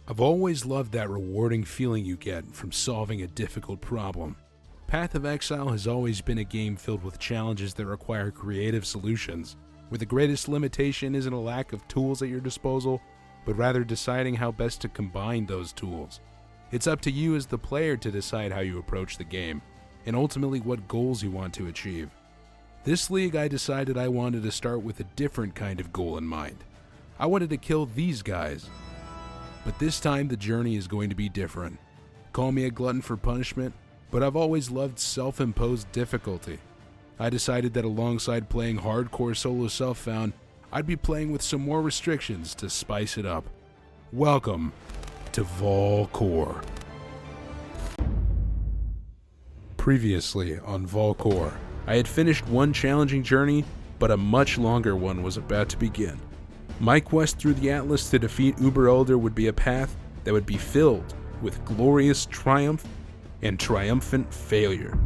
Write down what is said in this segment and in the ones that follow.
I've always loved that rewarding feeling you get from solving a difficult problem. Path of Exile has always been a game filled with challenges that require creative solutions, where the greatest limitation isn't a lack of tools at your disposal, but rather deciding how best to combine those tools. It's up to you as the player to decide how you approach the game, and ultimately what goals you want to achieve. This league, I decided I wanted to start with a different kind of goal in mind. I wanted to kill these guys. But this time the journey is going to be different. Call me a glutton for punishment, but I've always loved self-imposed difficulty. I decided that alongside playing hardcore solo self-found, I'd be playing with some more restrictions to spice it up. Welcome to Vaalcore. Previously on Vaalcore, I had finished one challenging journey, but a much longer one was about to begin. My quest through the Atlas to defeat Uber Elder would be a path that would be filled with glorious triumph and triumphant failure.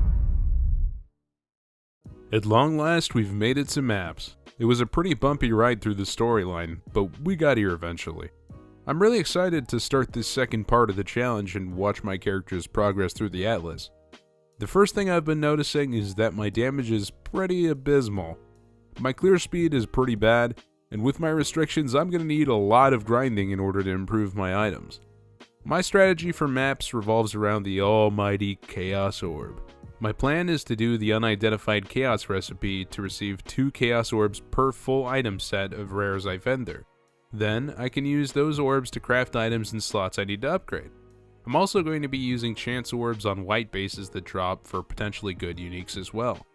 At long last, we've made it to Maps. It was a pretty bumpy ride through the storyline, but we got here eventually. I'm really excited to start this second part of the challenge and watch my character's progress through the Atlas. The first thing I've been noticing is that my damage is pretty abysmal. My clear speed is pretty bad, and with my restrictions I'm going to need a lot of grinding in order to improve my items. My strategy for Maps revolves around the almighty Chaos Orb. My plan is to do the unidentified Chaos recipe to receive 2 Chaos Orbs per full item set of rares I vendor. Then I can use those orbs to craft items in slots I need to upgrade. I'm also going to be using chance orbs on white bases that drop for potentially good uniques as well.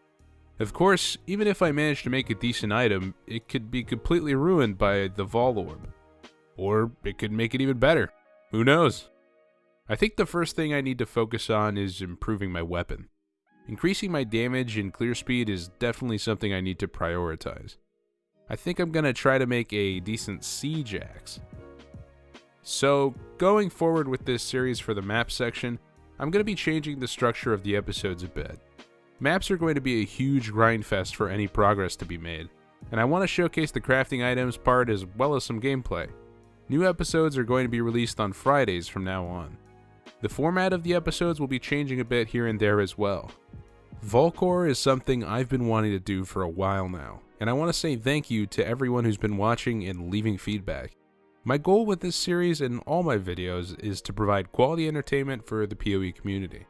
Of course, even if I manage to make a decent item, it could be completely ruined by the Vaal Orb. Or it could make it even better. Who knows? I think the first thing I need to focus on is improving my weapon. Increasing my damage and clear speed is definitely something I need to prioritize. I think I'm going to try to make a decent siege axe. So, going forward with this series for the map section, I'm going to be changing the structure of the episodes a bit. Maps are going to be a huge grind fest for any progress to be made, and I want to showcase the crafting items part as well as some gameplay. New episodes are going to be released on Fridays from now on. The format of the episodes will be changing a bit here and there as well. Vaalcore is something I've been wanting to do for a while now, and I want to say thank you to everyone who's been watching and leaving feedback. My goal with this series and all my videos is to provide quality entertainment for the PoE community.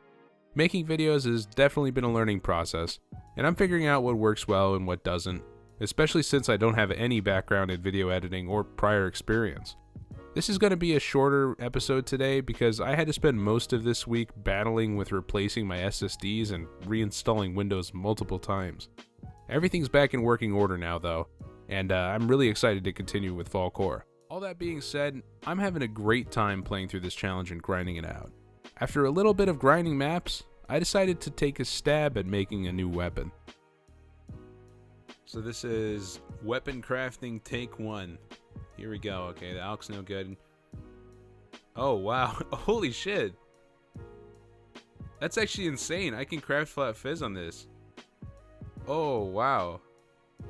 Making videos has definitely been a learning process, and I'm figuring out what works well and what doesn't, especially since I don't have any background in video editing or prior experience. This is going to be a shorter episode today because I had to spend most of this week battling with replacing my SSDs and reinstalling Windows multiple times. Everything's back in working order now though, and I'm really excited to continue with Vaalcore. All that being said, I'm having a great time playing through this challenge and grinding it out. After a little bit of grinding Maps, I decided to take a stab at making a new weapon. So this is weapon crafting take 1. Here we go. Okay, the alk's no good. Oh wow, holy shit. That's actually insane. I can craft flat fizz on this. Oh wow.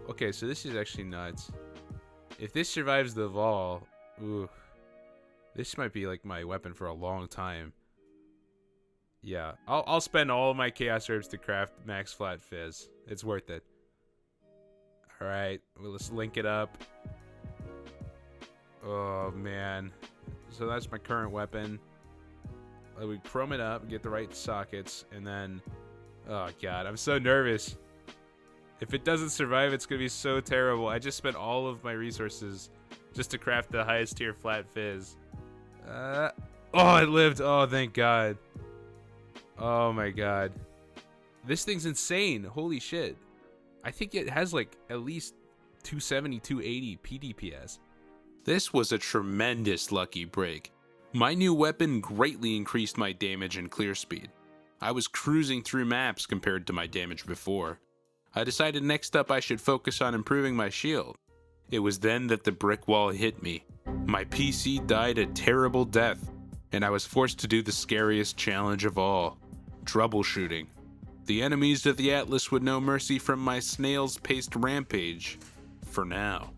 Okay, so this is actually nuts. If this survives the Vaal, ooh, this might be like my weapon for a long time. Yeah, I'll spend all of my Chaos Herbs to craft Max Flat Fizz. It's worth it. Alright, well, let's link it up. Oh, man. So that's my current weapon. We chrome it up, get the right sockets, and then... Oh, God, I'm so nervous. If it doesn't survive, it's going to be so terrible. I just spent all of my resources just to craft the highest tier Flat Fizz. Oh, it lived. Oh, thank God. Oh my God. This thing's insane. Holy shit. I think it has like at least 270, 280 PDPS. This was a tremendous lucky break. My new weapon greatly increased my damage and clear speed. I was cruising through Maps compared to my damage before. I decided next up I should focus on improving my shield. It was then that the brick wall hit me. My PC died a terrible death, and I was forced to do the scariest challenge of all. Troubleshooting. The enemies of the Atlas would know mercy from my snail's paced rampage. For now.